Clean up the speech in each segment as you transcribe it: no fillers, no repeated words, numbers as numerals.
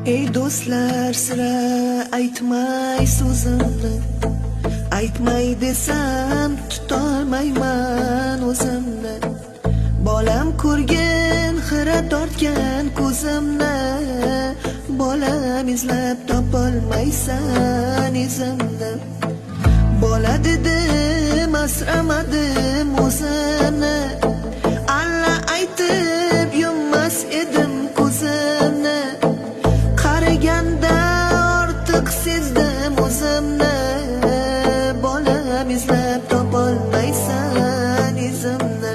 Ey do'stlar, sira aytmay so'zimni, aytmay desam tutolmayman o'zimni. Bolam ko'rgin, xira tortgan ko'zimni, bolam izlab topolmaysan izimni. Bola dedim, asramadim o'zimni, alla aytib yummas edim ko'zimni. Qaraganda ortiq sezdim o'zimni, bolam izlab topolmaysan izimni.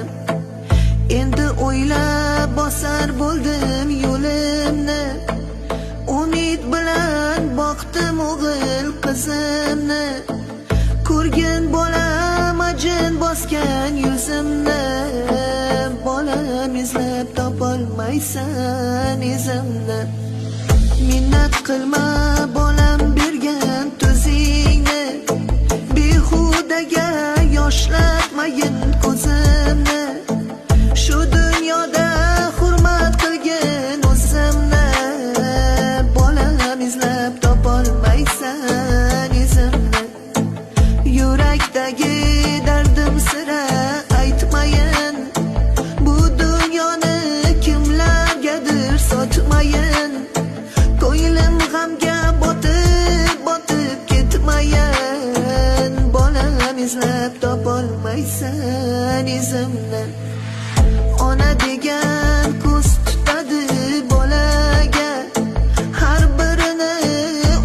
Endi o'ylab bosar bo'ldim yo'limni, umid bilan boqdim o'g'il qizimni. Ko'rgin bolam ajin bosgan yuzimni, bolam izlab topolmaysan izimni. Minnat qilma bolam bergan tuzingni, behudaga yoshlatmayin ko'zimni. Shu dunyoda hurmat qilgin o'zimni, bolam izlab topolmaysan izimni. Yurakdagi dardim sira aytmayin, bu dunyoni kimlargadir sotmayin. Ko'nglim g'amga botib ketmayin, bolam izlab topolmaysan izimni. Ona degan ko'z tutadi bolaga, har birini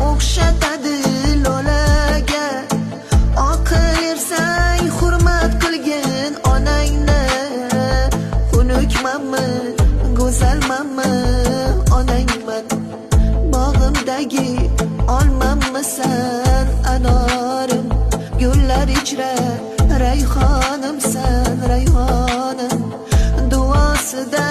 o'xshatadi lolaga. Oqil ersang hurmat qilgin onangni, xunukmanmi, go'zalmanmi, onangman. Bog'imdagi olmammisan anorim, gullar ichra rayhonimsan rayhonim. Duosida